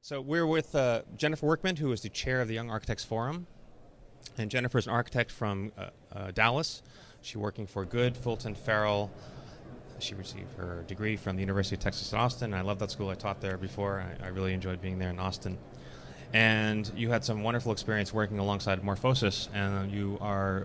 So we're with Jennifer Workman, who is the chair of the Young Architects Forum. And Jennifer is an architect from Dallas. She's working for Good, Fulton, Farrell. She received her degree from the University of Texas at Austin. I love that school. I taught there before. I really enjoyed being there in Austin. And you had some wonderful experience working alongside Morphosis, and you are,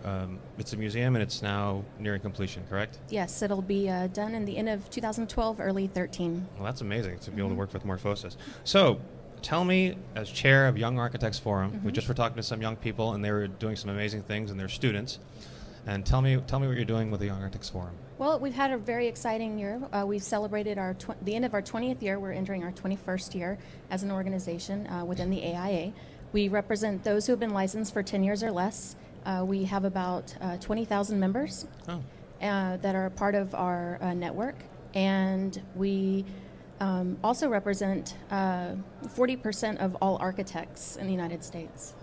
it's a museum and it's now nearing completion, correct? Yes, it'll be done in the end of 2012, early 13. Well, that's amazing to be able to work with Morphosis. So, tell me, as chair of Young Architects Forum, we just were talking to some young people and they were doing some amazing things and they're students. And tell me what you're doing with the Young Architects Forum. Well, we've had a very exciting year. We've celebrated the end of our 20th year. We're entering our 21st year as an organization within the AIA. We represent those who have been licensed for 10 years or less. We have about 20,000 members that are part of our network. And we also represent 40% of all architects in the United States.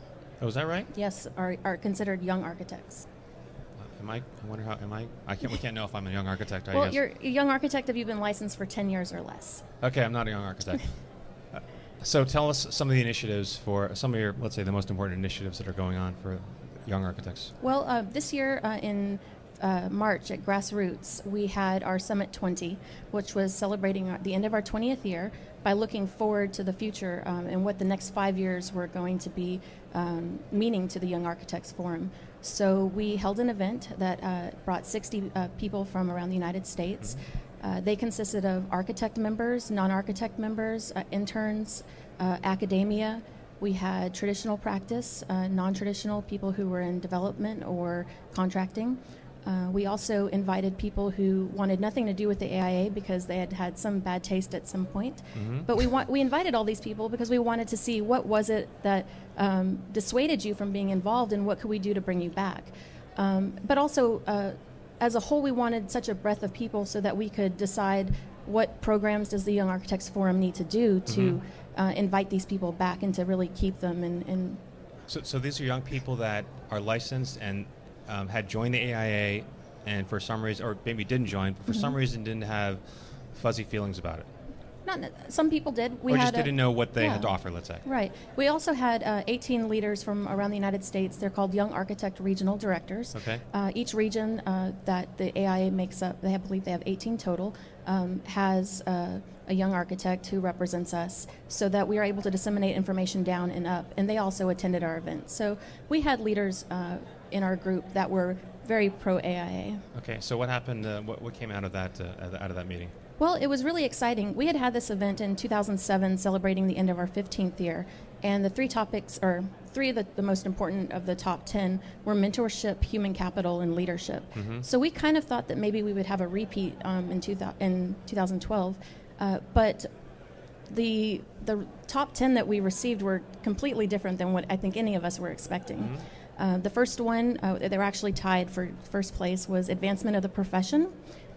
Oh, is that right? Yes, are considered young architects. I wonder how, we can't know if I'm a young architect, I Well, guess. you're a young architect if you've been licensed for 10 years or less. Okay, I'm not a young architect. So tell us some of the initiatives for, some of your, let's say, the most important initiatives that are going on for young architects. Well, this year in March at Grassroots, we had our Summit 20, which was celebrating the end of our 20th year by looking forward to the future and what the next 5 years were going to be meaning to the Young Architects Forum. So we held an event that brought 60 people from around the United States. They consisted of architect members, non-architect members, interns, academia. We had traditional practice, non-traditional people who were in development or contracting. We also invited people who wanted nothing to do with the AIA because they had had some bad taste at some point. But we invited all these people because we wanted to see what was it that dissuaded you from being involved and what could we do to bring you back. But also, as a whole, we wanted such a breadth of people so that we could decide what programs does the Young Architects Forum need to do to invite these people back and to really keep them. So these are young people that are licensed and had joined the AIA and for some reason, or maybe didn't join, but for some reason didn't have fuzzy feelings about it. Some people did. We just didn't know what they had to offer, let's say. Right. We also had 18 leaders from around the United States. They're called Young Architect Regional Directors. Okay. Each region that the AIA makes up, I believe they have 18 total, has a young architect who represents us so that we are able to disseminate information down and up. And they also attended our event. So we had leaders in our group that were very pro-AIA. Okay, so what happened, what came out of that meeting? Well, it was really exciting. We had this event in 2007 celebrating the end of our 15th year, and the three topics, or three of the most important of the top 10, were mentorship, human capital, and leadership. So we kind of thought that maybe we would have a repeat in 2012, but the top 10 that we received were completely different than what I think any of us were expecting. The first one, they were actually tied for first place, was advancement of the profession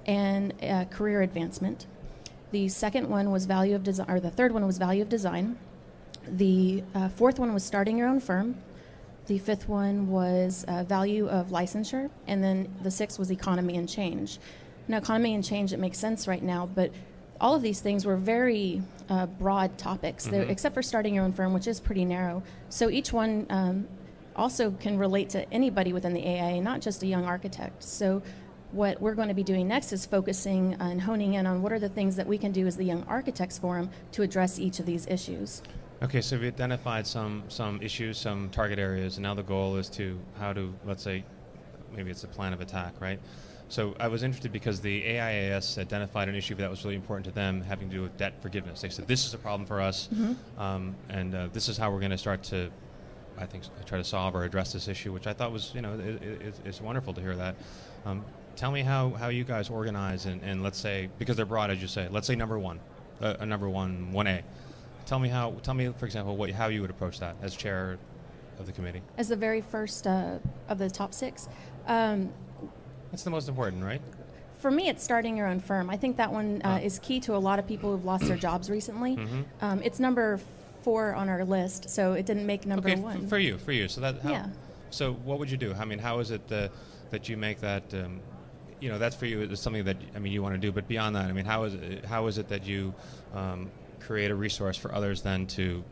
and career advancement. The second one was value of design, or the third one was value of design. The fourth one was starting your own firm. The fifth one was value of licensure, and then the sixth was economy and change. Now, economy and change, it makes sense right now, but all of these things were very broad topics, except for starting your own firm, which is pretty narrow. So each one also can relate to anybody within the AIA, not just a young architect. So what we're going to be doing next is focusing and honing in on what are the things that we can do as the Young Architects Forum to address each of these issues. Okay, so we identified some issues, some target areas, and now the goal is how to, let's say, maybe it's a plan of attack, right? So I was interested because the AIAS identified an issue that was really important to them having to do with debt forgiveness. They said, this is a problem for us, and this is how we're going to start to, I think, try to solve or address this issue, which I thought was, it's wonderful to hear that. Tell me how you guys organize and let's say, because they're broad, as you say, let's say number one, 1A. Tell me, for example, how you would approach that as chair of the committee. As the very first of the top six. That's the most important, right? For me, it's starting your own firm. I think that one is key to a lot of people who've lost their jobs recently. It's number 4 on our list, so it didn't make number 1. For you. So yeah. So what would you do? I mean, how is it that you make that? That's for you. It's something that you want to do. But beyond that, I mean, how is it that you create a resource for others then to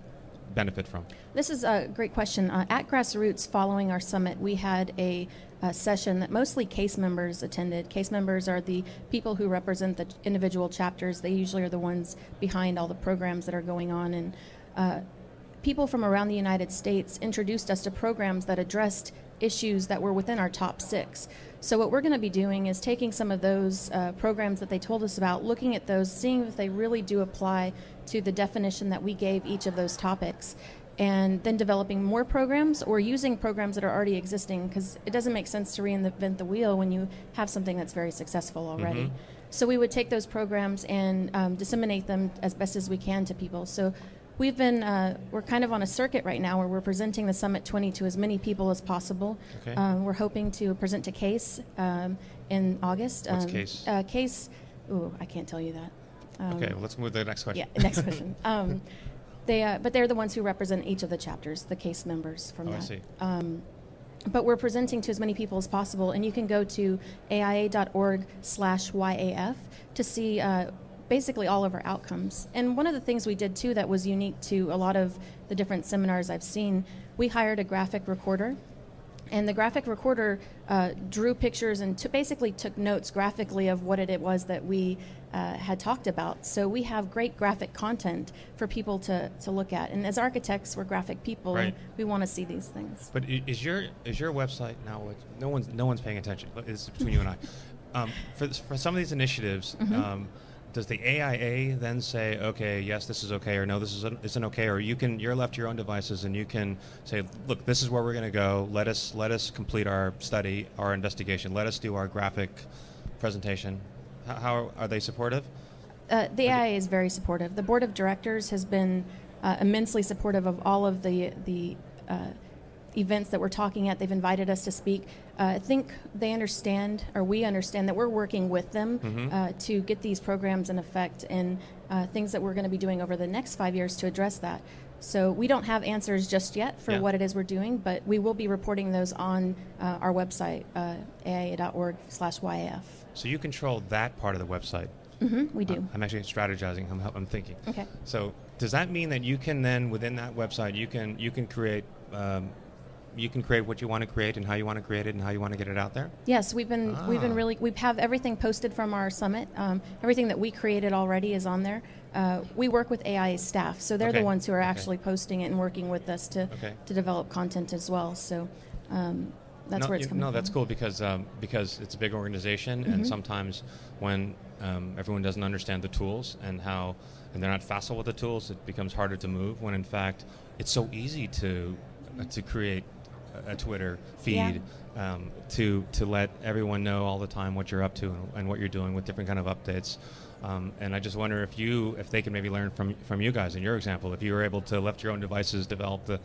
benefit from? This is a great question. At Grassroots, following our summit, we had a session that mostly case members attended. Case members are the people who represent the individual chapters. They usually are the ones behind all the programs that are going on. And people from around the United States introduced us to programs that addressed issues that were within our top 6. So what we're going to be doing is taking some of those programs that they told us about, looking at those, seeing if they really do apply to the definition that we gave each of those topics, and then developing more programs or using programs that are already existing, because it doesn't make sense to reinvent the wheel when you have something that's very successful already. Mm-hmm. So we would take those programs and disseminate them as best as we can to people. So we've been, we're kind of on a circuit right now where we're presenting the Summit 20 to as many people as possible. Okay. We're hoping to present to CASE in August. What's CASE? CASE, ooh, I can't tell you that. Okay, well, let's move to the next question. Yeah, next question. But they're the ones who represent each of the chapters, the CASE members from that. I see. But we're presenting to as many people as possible, and you can go to aia.org/YAF to see basically all of our outcomes. And one of the things we did too that was unique to a lot of the different seminars I've seen, we hired a graphic recorder, and the graphic recorder drew pictures and basically took notes graphically of what it was that we had talked about. So we have great graphic content for people to look at. And as architects, we're graphic people, right. And we want to see these things. But is your website now? No one's paying attention, but it's between you and I. For some of these initiatives. Mm-hmm. Does the AIA then say, okay, yes, this is okay, or no, this isn't okay, or you're left to your own devices and you can say, look, this is where we're going to go. Let us complete our study, our investigation. Let us do our graphic presentation. How are they supportive? The AIA is very supportive. The board of directors has been immensely supportive of all of the events that we're talking at. They've invited us to speak. I think they understand, or we understand, that we're working with them mm-hmm. To get these programs in effect and things that we're going to be doing over the next 5 years to address that. So we don't have answers just yet for what it is we're doing, but we will be reporting those on our website, aia.org/YAF. So you control that part of the website? Mm-hmm, we do. I'm actually strategizing. I'm thinking. Okay. So does that mean that you can then, within that website, you can create what you want to create and how you want to create it and how you want to get it out there? Yes, we have everything posted from our summit. Everything that we created already is on there. We work with AIA staff, so they're the ones who are actually posting it and working with us to develop content as well. So that's where it's coming from. No, that's cool because it's a big organization, mm-hmm. and sometimes when everyone doesn't understand the tools and they're not facile with the tools, it becomes harder to move, when in fact it's so easy to create a Twitter feed, to let everyone know all the time what you're up to and what you're doing with different kind of updates. And I just wonder if they can maybe learn from you guys in your example, if you were able to left your own devices, develop the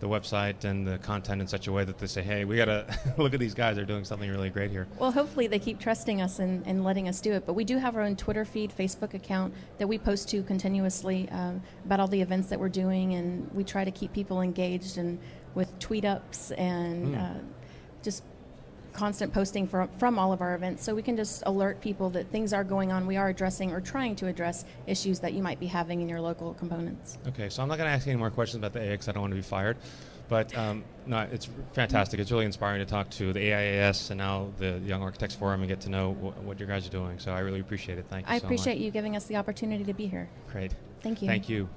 website and the content in such a way that they say, hey, we got to look at these guys, they're doing something really great here. Well, hopefully they keep trusting us and letting us do it. But we do have our own Twitter feed, Facebook account that we post to continuously about all the events that we're doing, and we try to keep people engaged and with tweet ups and just constant posting from all of our events, so we can just alert people that things are going on. We are addressing or trying to address issues that you might be having in your local components. Okay, so I'm not going to ask any more questions about the AIA because I don't want to be fired, but no, it's fantastic. It's really inspiring to talk to the AIAS and now the Young Architects Forum and get to know what you guys are doing, so I really appreciate it. Thank you so much. I appreciate you giving us the opportunity to be here. Great. Thank you. Thank you.